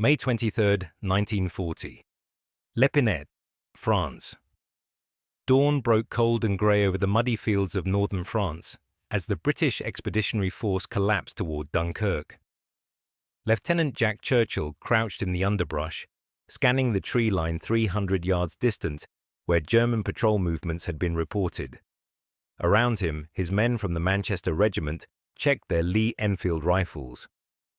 May 23, 1940. L'Épinette, France. Dawn broke cold and grey over the muddy fields of northern France as the British Expeditionary Force collapsed toward Dunkirk. Lieutenant Jack Churchill crouched in the underbrush, scanning the tree line 300 yards distant where German patrol movements had been reported. Around him, his men from the Manchester Regiment checked their Lee Enfield rifles,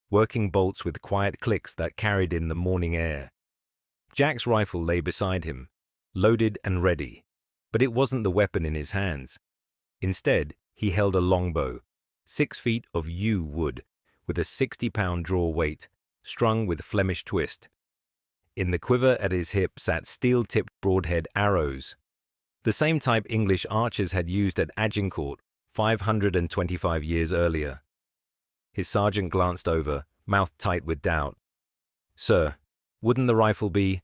working bolts with quiet clicks that carried in the morning air. Jack's rifle lay beside him, loaded and ready, but it wasn't the weapon in his hands. Instead, he held a longbow, 6 feet of yew wood, with a 60-pound draw weight, strung with Flemish twist. In the quiver at his hip sat steel-tipped broadhead arrows, the same type English archers had used at Agincourt 525 years earlier. His sergeant glanced over, mouth tight with doubt. "Sir, wouldn't the rifle be—"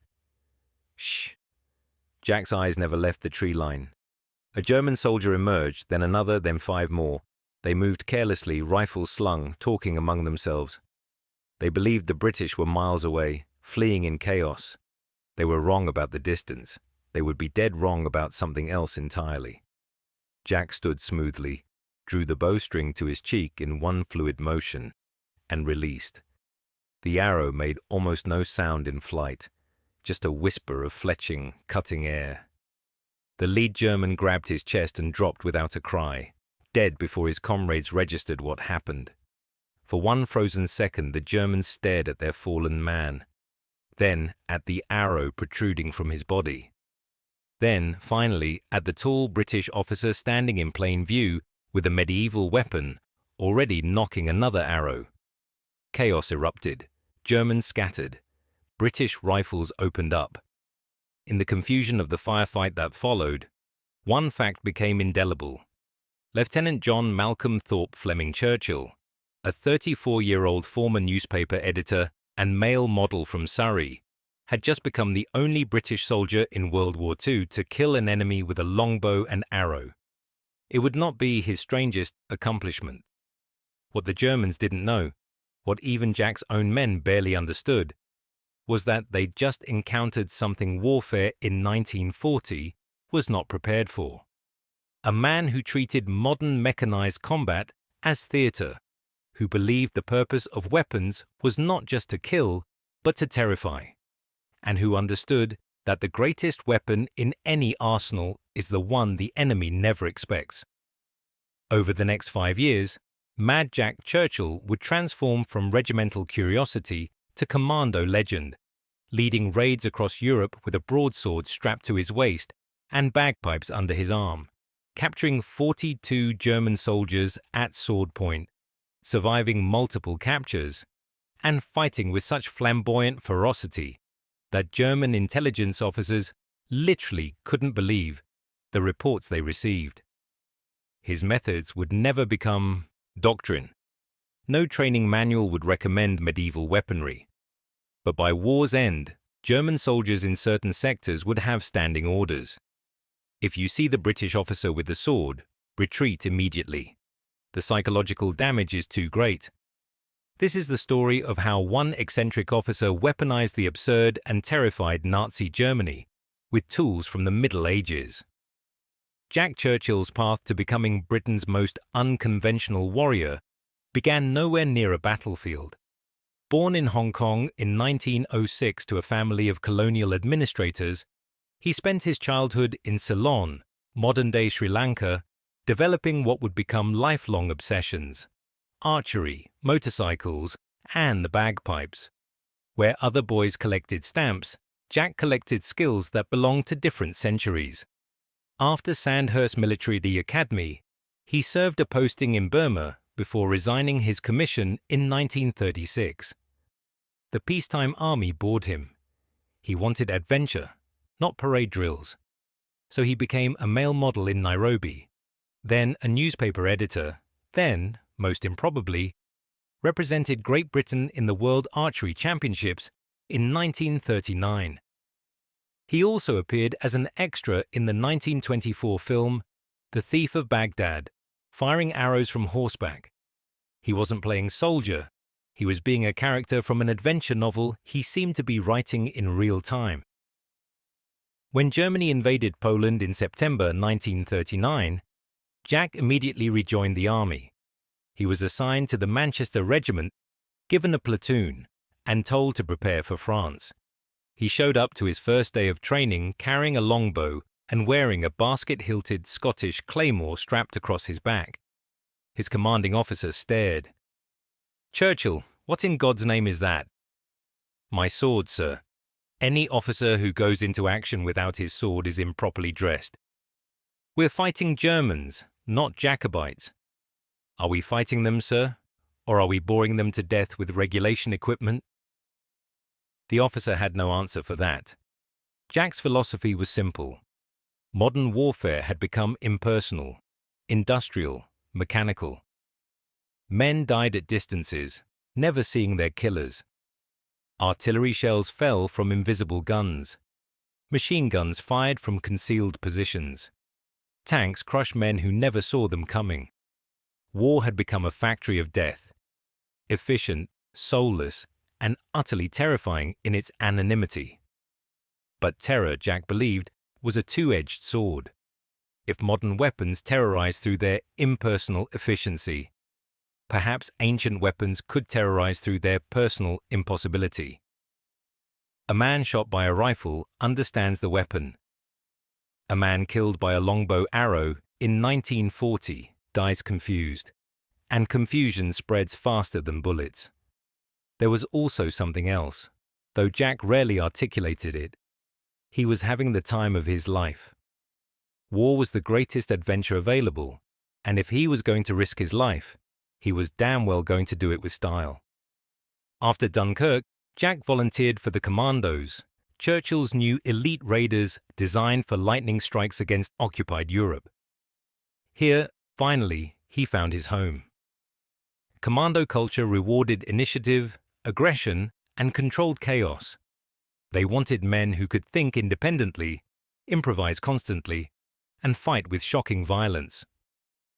"Shh." Jack's eyes never left the tree line. A German soldier emerged, then another, then 5 more. They moved carelessly, rifles slung, talking among themselves. They believed the British were miles away, fleeing in chaos. They were wrong about the distance. They would be dead wrong about something else entirely. Jack stood smoothly, drew the bowstring to his cheek in one fluid motion, and released. The arrow made almost no sound in flight, just a whisper of fletching, cutting air. The lead German grabbed his chest and dropped without a cry, dead before his comrades registered what happened. For one frozen second, the Germans stared at their fallen man, then at the arrow protruding from his body. Then, finally, at the tall British officer standing in plain view with a medieval weapon, already knocking another arrow. Chaos erupted. Germans scattered. British rifles opened up. In the confusion of the firefight that followed, one fact became indelible. Lieutenant John Malcolm Thorpe Fleming Churchill, a 34-year-old former newspaper editor and male model from Surrey, had just become the only British soldier in World War II to kill an enemy with a longbow and arrow. It would not be his strangest accomplishment. What the Germans didn't know, what even Jack's own men barely understood, was that they'd just encountered something warfare in 1940 was not prepared for. A man who treated modern mechanized combat as theater, who believed the purpose of weapons was not just to kill, but to terrify, and who understood that the greatest weapon in any arsenal is the one the enemy never expects. Over the next 5 years, Mad Jack Churchill would transform from regimental curiosity to commando legend, leading raids across Europe with a broadsword strapped to his waist and bagpipes under his arm, capturing 42 German soldiers at sword point, surviving multiple captures, and fighting with such flamboyant ferocity that German intelligence officers literally couldn't believe the reports they received. His methods would never become doctrine. No training manual would recommend medieval weaponry. But by war's end, German soldiers in certain sectors would have standing orders. If you see the British officer with the sword, retreat immediately. The psychological damage is too great. This is the story of how one eccentric officer weaponized the absurd and terrified Nazi Germany with tools from the Middle Ages. Jack Churchill's path to becoming Britain's most unconventional warrior began nowhere near a battlefield. Born in Hong Kong in 1906 to a family of colonial administrators, he spent his childhood in Ceylon, modern-day Sri Lanka, developing what would become lifelong obsessions: archery, motorcycles, and the bagpipes. Where other boys collected stamps, Jack collected skills that belonged to different centuries. After Sandhurst Military Academy, he served a posting in Burma before resigning his commission in 1936. The peacetime army bored him. He wanted adventure, not parade drills. So he became a male model in Nairobi, then a newspaper editor, then, most improbably, represented Great Britain in the World Archery Championships in 1939. He also appeared as an extra in the 1924 film The Thief of Baghdad, firing arrows from horseback. He wasn't playing soldier, He was being a character from an adventure novel he seemed to be writing in real time. When Germany invaded Poland in September 1939, Jack immediately rejoined the army. He was assigned to the Manchester Regiment, given a platoon, and told to prepare for France. He showed up to his first day of training carrying a longbow and wearing a basket-hilted Scottish claymore strapped across his back. His commanding officer stared. "Churchill, what in God's name is that?" "My sword, sir. Any officer who goes into action without his sword is improperly dressed." "We're fighting Germans, not Jacobites." "Are we fighting them, sir? Or are we boring them to death with regulation equipment?" The officer had no answer for that. Jack's philosophy was simple. Modern warfare had become impersonal, industrial, mechanical. Men died at distances, never seeing their killers. Artillery shells fell from invisible guns. Machine guns fired from concealed positions. Tanks crushed men who never saw them coming. War had become a factory of death, efficient, soulless, and utterly terrifying in its anonymity. But terror, Jack believed, was a two-edged sword. If modern weapons terrorized through their impersonal efficiency, perhaps ancient weapons could terrorize through their personal impossibility. A man shot by a rifle understands the weapon. A man killed by a longbow arrow in 1940 dies confused, and confusion spreads faster than bullets. There was also something else, though Jack rarely articulated it. He was having the time of his life. War was the greatest adventure available, and if he was going to risk his life, he was damn well going to do it with style. After Dunkirk, Jack volunteered for the Commandos, Churchill's new elite raiders designed for lightning strikes against occupied Europe. Here, finally, he found his home. Commando culture rewarded initiative, aggression, and controlled chaos. They wanted men who could think independently, improvise constantly, and fight with shocking violence.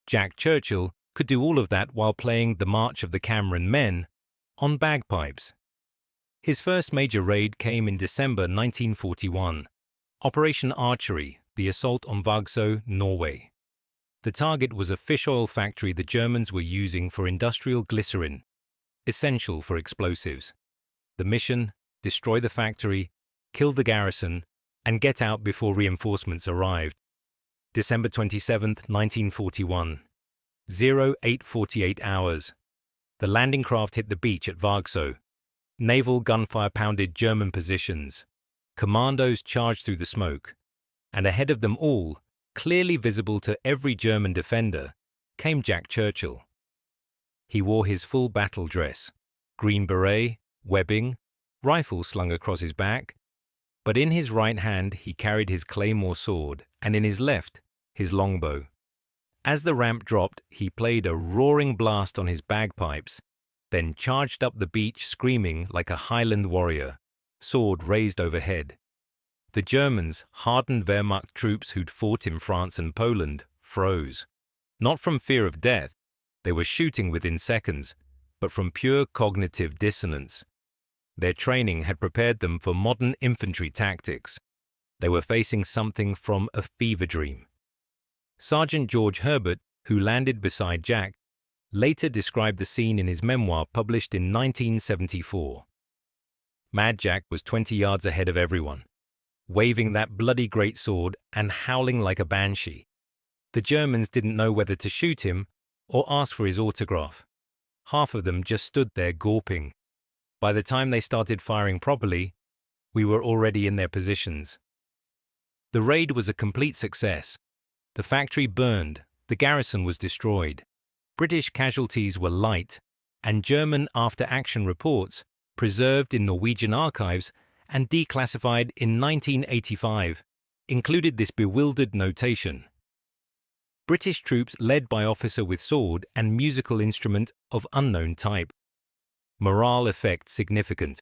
Jack Churchill could do all of that while playing the March of the Cameron Men on bagpipes. His first major raid came in December 1941, Operation Archery, the assault on Vagsø, Norway. The target was a fish oil factory the Germans were using for industrial glycerin, essential for explosives. The mission: destroy the factory, kill the garrison, and get out before reinforcements arrived. December 27, 1941. 08:48 hours. The landing craft hit the beach at Vagsø. Naval gunfire pounded German positions. Commandos charged through the smoke. And ahead of them all, clearly visible to every German defender, came Jack Churchill. He wore his full battle dress, green beret, webbing, rifle slung across his back, but in his right hand he carried his claymore sword, and in his left, his longbow. As the ramp dropped, he played a roaring blast on his bagpipes, then charged up the beach screaming like a Highland warrior, sword raised overhead. The Germans, hardened Wehrmacht troops who'd fought in France and Poland, froze. Not from fear of death, they were shooting within seconds, but from pure cognitive dissonance. Their training had prepared them for modern infantry tactics. They were facing something from a fever dream. Sergeant George Herbert, who landed beside Jack, later described the scene in his memoir published in 1974. Mad Jack was 20 yards ahead of everyone, waving that bloody great sword and howling like a banshee. The Germans didn't know whether to shoot him or ask for his autograph. Half of them just stood there gawping. By the time they started firing properly, we were already in their positions. The raid was a complete success. The factory burned, the garrison was destroyed. British casualties were light, and German after-action reports, preserved in Norwegian archives and declassified in 1985, included this bewildered notation: British troops led by officer with sword and musical instrument of unknown type. Morale effect significant.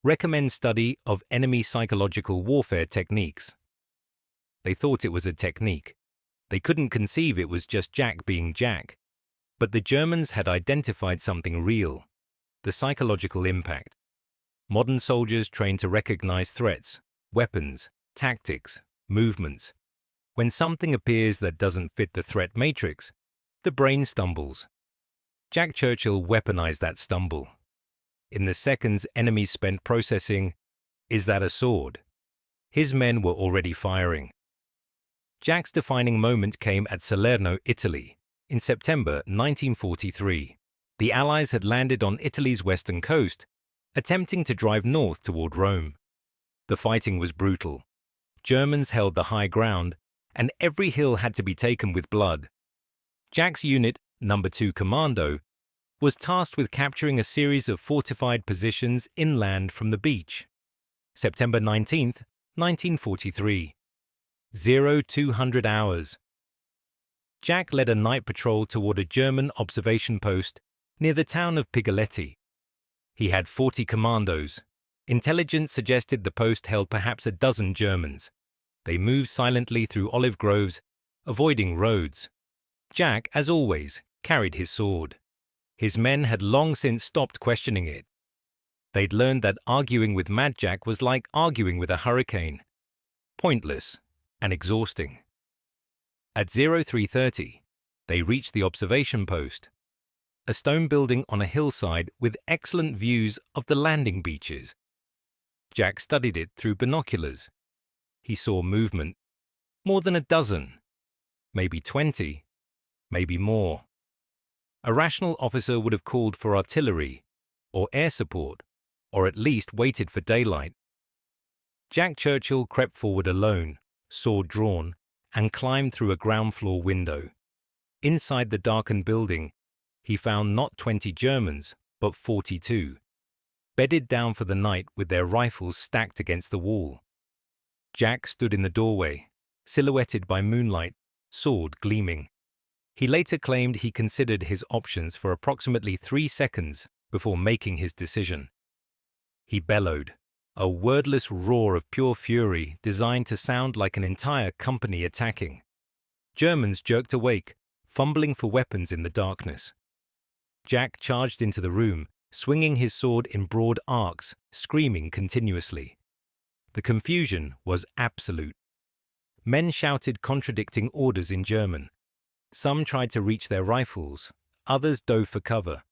Recommend study of enemy psychological warfare techniques. They thought it was a technique. They couldn't conceive it was just Jack being Jack. But the Germans had identified something real. The psychological impact. Modern soldiers train to recognize threats, weapons, tactics, movements. When something appears that doesn't fit the threat matrix, the brain stumbles. Jack Churchill weaponized that stumble. In the seconds enemies spent processing, "Is that a sword?" his men were already firing. Jack's defining moment came at Salerno, Italy, in September 1943. The Allies had landed on Italy's western coast, attempting to drive north toward Rome. The fighting was brutal. Germans held the high ground, and every hill had to be taken with blood. Jack's unit, No. 2 Commando, was tasked with capturing a series of fortified positions inland from the beach. September 19, 1943. 0200 hours. Jack led a night patrol toward a German observation post near the town of Pigoletti. He had 40 commandos. Intelligence suggested the post held perhaps a dozen Germans. They moved silently through olive groves, avoiding roads. Jack, as always, carried his sword. His men had long since stopped questioning it. They'd learned that arguing with Mad Jack was like arguing with a hurricane. Pointless and exhausting. At 0330, they reached the observation post, a stone building on a hillside with excellent views of the landing beaches. Jack studied it through binoculars. He saw movement, more than a dozen, maybe 20, maybe more. A rational officer would have called for artillery or air support, or at least waited for daylight. Jack Churchill crept forward alone, sword drawn, and climbed through a ground floor window. Inside the darkened building, he found not 20 Germans, but 42, bedded down for the night with their rifles stacked against the wall. Jack stood in the doorway, silhouetted by moonlight, sword gleaming. He later claimed he considered his options for approximately 3 seconds before making his decision. He bellowed, a wordless roar of pure fury designed to sound like an entire company attacking. Germans jerked awake, fumbling for weapons in the darkness. Jack charged into the room, swinging his sword in broad arcs, screaming continuously. The confusion was absolute. Men shouted contradicting orders in German. Some tried to reach their rifles, others dove for cover.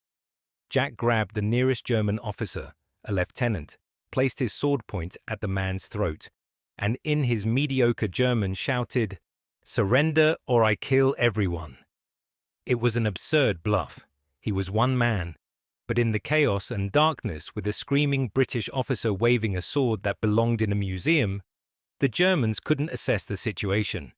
Jack grabbed the nearest German officer, a lieutenant, placed his sword point at the man's throat, and in his mediocre German shouted, "Surrender or I kill everyone." It was an absurd bluff. He was one man, but in the chaos and darkness, with a screaming British officer waving a sword that belonged in a museum, the Germans couldn't assess the situation.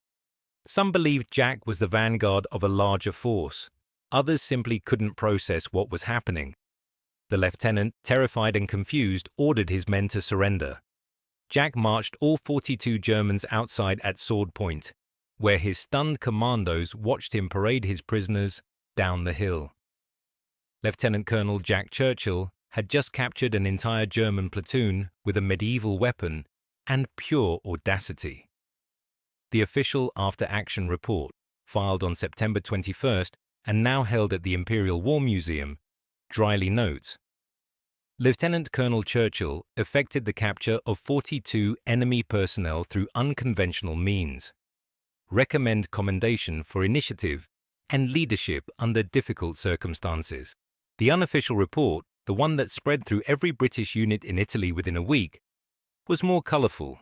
Some believed Jack was the vanguard of a larger force. Others simply couldn't process what was happening. The lieutenant, terrified and confused, ordered his men to surrender. Jack marched all 42 Germans outside at sword point, where his stunned commandos watched him parade his prisoners down the hill. Lieutenant Colonel Jack Churchill had just captured an entire German platoon with a medieval weapon and pure audacity. The official after-action report, filed on September 21st and now held at the Imperial War Museum, dryly notes, Lieutenant Colonel Churchill effected the capture of 42 enemy personnel through unconventional means. Recommend commendation for initiative and leadership under difficult circumstances. The unofficial report, the one that spread through every British unit in Italy within a week, was more colourful.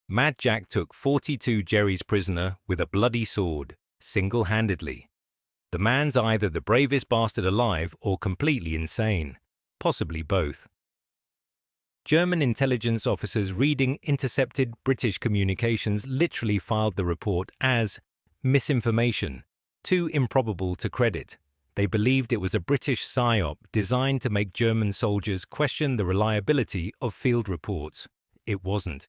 Mad Jack took 42 Jerry's prisoner with a bloody sword, single-handedly. The man's either the bravest bastard alive or completely insane, possibly both. German intelligence officers reading intercepted British communications literally filed the report as misinformation, too improbable to credit. They believed it was a British psyop designed to make German soldiers question the reliability of field reports. It wasn't.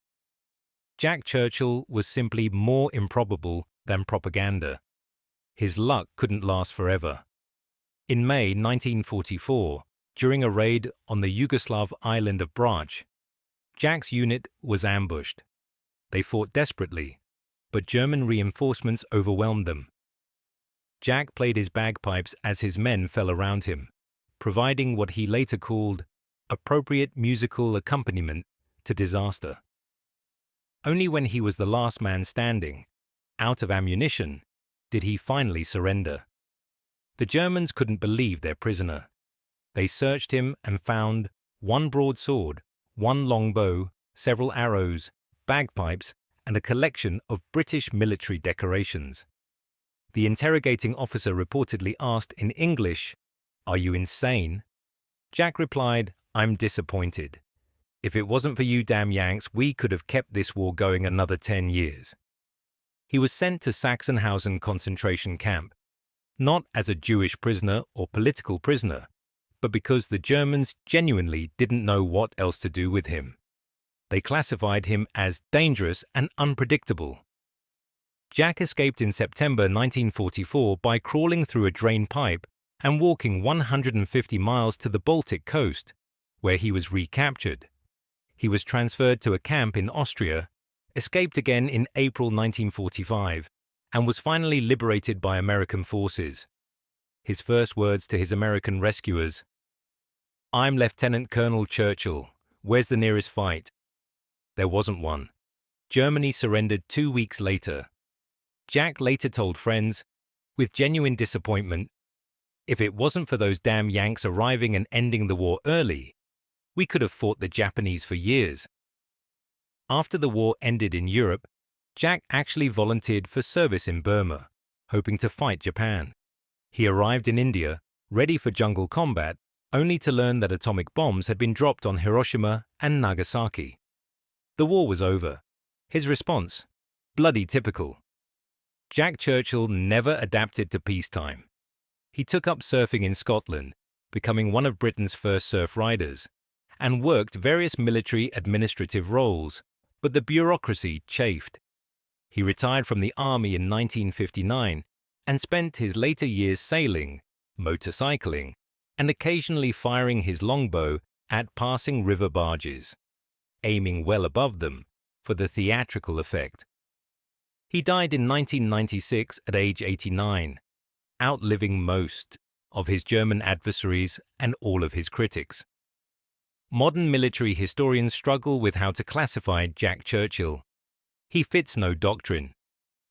Jack Churchill was simply more improbable than propaganda. His luck couldn't last forever. In May 1944, during a raid on the Yugoslav island of Brač, Jack's unit was ambushed. They fought desperately, but German reinforcements overwhelmed them. Jack played his bagpipes as his men fell around him, providing what he later called appropriate musical accompaniment to disaster. Only when he was the last man standing, out of ammunition, did he finally surrender. The Germans couldn't believe their prisoner. They searched him and found one broadsword, one longbow, several arrows, bagpipes, and a collection of British military decorations. The interrogating officer reportedly asked in English, "Are you insane?" Jack replied, "I'm disappointed. If it wasn't for you damn Yanks, we could have kept this war going another 10 years. He was sent to Sachsenhausen concentration camp, not as a Jewish prisoner or political prisoner, but because the Germans genuinely didn't know what else to do with him. They classified him as dangerous and unpredictable. Jack escaped in September 1944 by crawling through a drain pipe and walking 150 miles to the Baltic coast, where he was recaptured. He was transferred to a camp in Austria, escaped again in April 1945, and was finally liberated by American forces. His first words to his American rescuers, "I'm Lieutenant Colonel Churchill. Where's the nearest fight?" There wasn't one. Germany surrendered 2 weeks later. Jack later told friends, with genuine disappointment, "If it wasn't for those damn Yanks arriving and ending the war early, we could have fought the Japanese for years." After the war ended in Europe, Jack actually volunteered for service in Burma, hoping to fight Japan. He arrived in India, ready for jungle combat, only to learn that atomic bombs had been dropped on Hiroshima and Nagasaki. The war was over. His response? Bloody typical. Jack Churchill never adapted to peacetime. He took up surfing in Scotland, becoming one of Britain's first surf riders, and worked various military administrative roles, but the bureaucracy chafed. He retired from the army in 1959 and spent his later years sailing, motorcycling, and occasionally firing his longbow at passing river barges, aiming well above them for the theatrical effect. He died in 1996 at age 89, outliving most of his German adversaries and all of his critics. Modern military historians struggle with how to classify Jack Churchill. He fits no doctrine.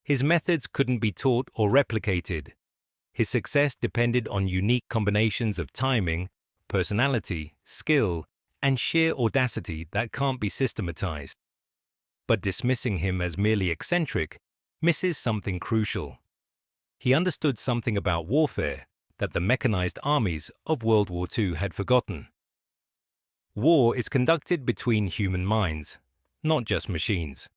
His methods couldn't be taught or replicated. His success depended on unique combinations of timing, personality, skill, and sheer audacity that can't be systematized. But dismissing him as merely eccentric misses something crucial. He understood something about warfare that the mechanized armies of World War II had forgotten. War is conducted between human minds, not just machines.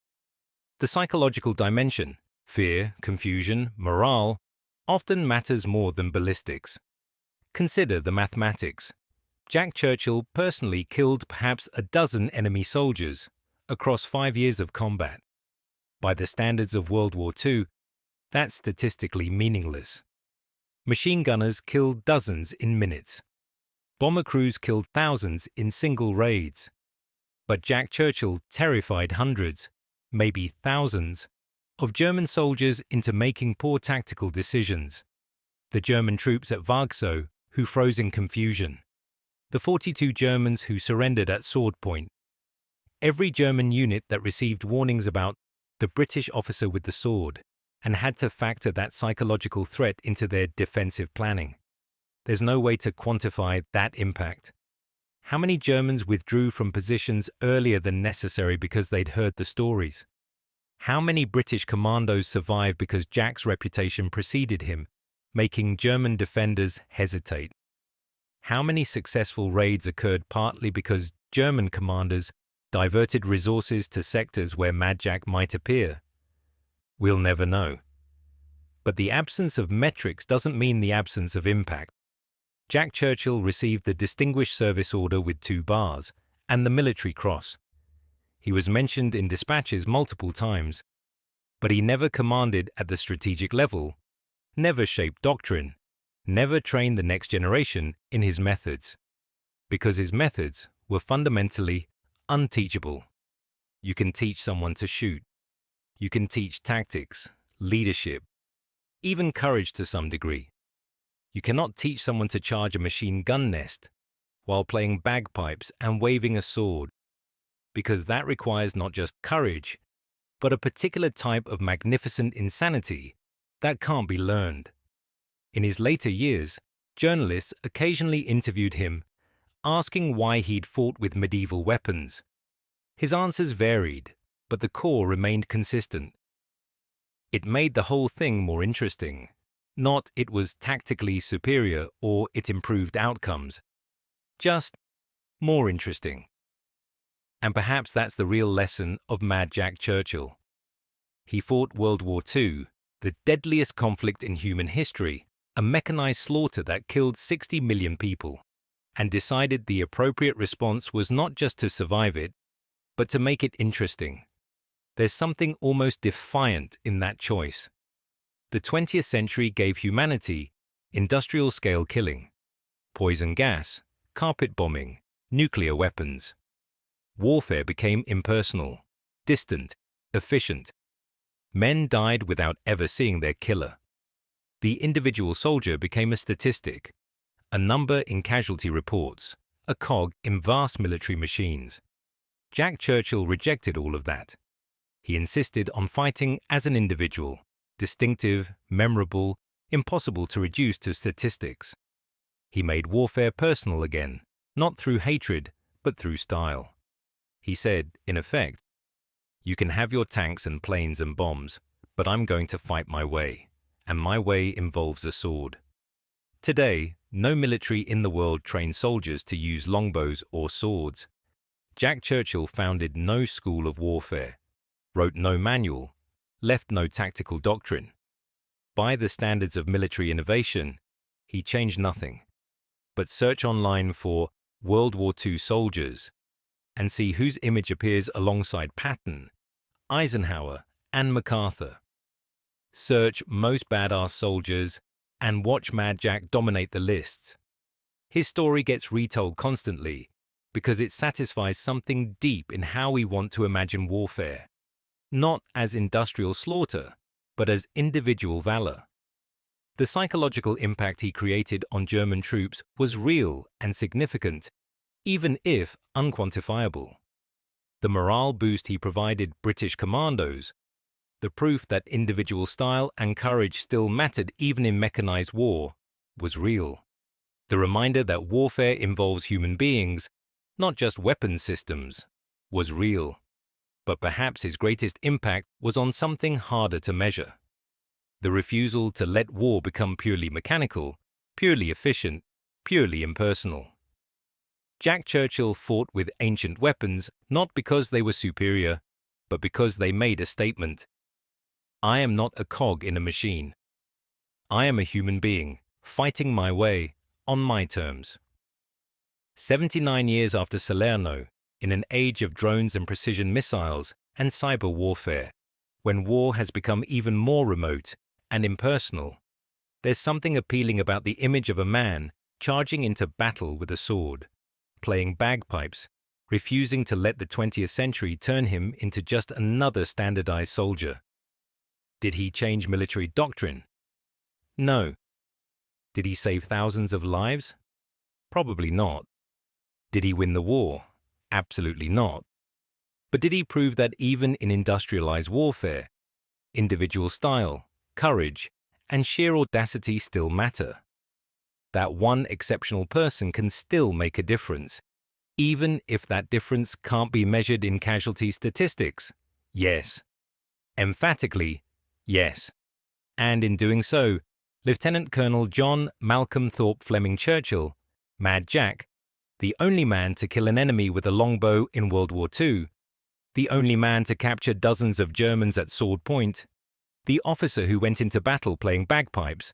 The psychological dimension, fear, confusion, morale, often matters more than ballistics. Consider the mathematics. Jack Churchill personally killed perhaps a dozen enemy soldiers across 5 years of combat. By the standards of World War II, that's statistically meaningless. Machine gunners killed dozens in minutes. Bomber crews killed thousands in single raids. But Jack Churchill terrified hundreds, maybe thousands, of German soldiers into making poor tactical decisions. The German troops at Vargsow who froze in confusion. The 42 Germans who surrendered at sword point. Every German unit that received warnings about the British officer with the sword and had to factor that psychological threat into their defensive planning. There's no way to quantify that impact. How many Germans withdrew from positions earlier than necessary because they'd heard the stories? How many British commandos survived because Jack's reputation preceded him, making German defenders hesitate? How many successful raids occurred partly because German commanders diverted resources to sectors where Mad Jack might appear? We'll never know. But the absence of metrics doesn't mean the absence of impact. Jack Churchill received the Distinguished Service Order with 2 bars and the Military Cross. He was mentioned in dispatches multiple times, but he never commanded at the strategic level, never shaped doctrine, never trained the next generation in his methods, because his methods were fundamentally unteachable. You can teach someone to shoot. You can teach tactics, leadership, even courage to some degree. You cannot teach someone to charge a machine gun nest while playing bagpipes and waving a sword, because that requires not just courage, but a particular type of magnificent insanity that can't be learned. In his later years, journalists occasionally interviewed him, asking why he'd fought with medieval weapons. His answers varied, but the core remained consistent. It made the whole thing more interesting. Not it was tactically superior or it improved outcomes. Just more interesting. And perhaps that's the real lesson of Mad Jack Churchill. He fought World War II, the deadliest conflict in human history, a mechanized slaughter that killed 60 million people, and decided the appropriate response was not just to survive it, but to make it interesting. There's something almost defiant in that choice. The 20th century gave humanity industrial-scale killing, poison gas, carpet bombing, nuclear weapons. Warfare became impersonal, distant, efficient. Men died without ever seeing their killer. The individual soldier became a statistic, a number in casualty reports, a cog in vast military machines. Jack Churchill rejected all of that. He insisted on fighting as an individual, distinctive, memorable, impossible to reduce to statistics. He made warfare personal again, not through hatred, but through style. He said, in effect, "You can have your tanks and planes and bombs, but I'm going to fight my way, and my way involves a sword." Today, no military in the world trains soldiers to use longbows or swords. Jack Churchill founded no school of warfare, wrote no manual, left no tactical doctrine. By the standards of military innovation, he changed nothing. But search online for World War II soldiers and see whose image appears alongside Patton, Eisenhower, and MacArthur. Search most badass soldiers and watch Mad Jack dominate the lists. His story gets retold constantly because it satisfies something deep in how we want to imagine warfare. Not as industrial slaughter, but as individual valor. The psychological impact he created on German troops was real and significant, even if unquantifiable. The morale boost he provided British commandos, the proof that individual style and courage still mattered even in mechanized war, was real. The reminder that warfare involves human beings, not just weapons systems, was real. But perhaps his greatest impact was on something harder to measure. The refusal to let war become purely mechanical, purely efficient, purely impersonal. Jack Churchill fought with ancient weapons not because they were superior, but because they made a statement. I am not a cog in a machine. I am a human being, fighting my way, on my terms. 79 years after Salerno, in an age of drones and precision missiles and cyber warfare, when war has become even more remote and impersonal, there's something appealing about the image of a man charging into battle with a sword, playing bagpipes, refusing to let the 20th century turn him into just another standardized soldier. Did he change military doctrine? No. Did he save thousands of lives? Probably not. Did he win the war? Absolutely not. But did he prove that even in industrialized warfare, individual style, courage, and sheer audacity still matter? That one exceptional person can still make a difference, even if that difference can't be measured in casualty statistics? Yes. Emphatically, yes. And in doing so, Lieutenant Colonel John Malcolm Thorpe Fleming Churchill, Mad Jack, the only man to kill an enemy with a longbow in World War II, the only man to capture dozens of Germans at sword point, the officer who went into battle playing bagpipes,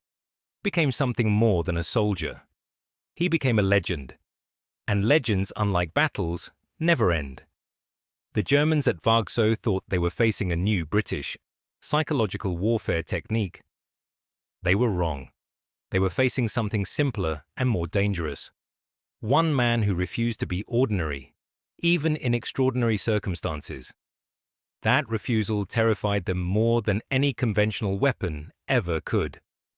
became something more than a soldier. He became a legend. And legends, unlike battles, never end. The Germans at Vargsow thought they were facing a new British psychological warfare technique. They were wrong. They were facing something simpler and more dangerous. One man who refused to be ordinary, even in extraordinary circumstances. That refusal terrified them more than any conventional weapon ever could.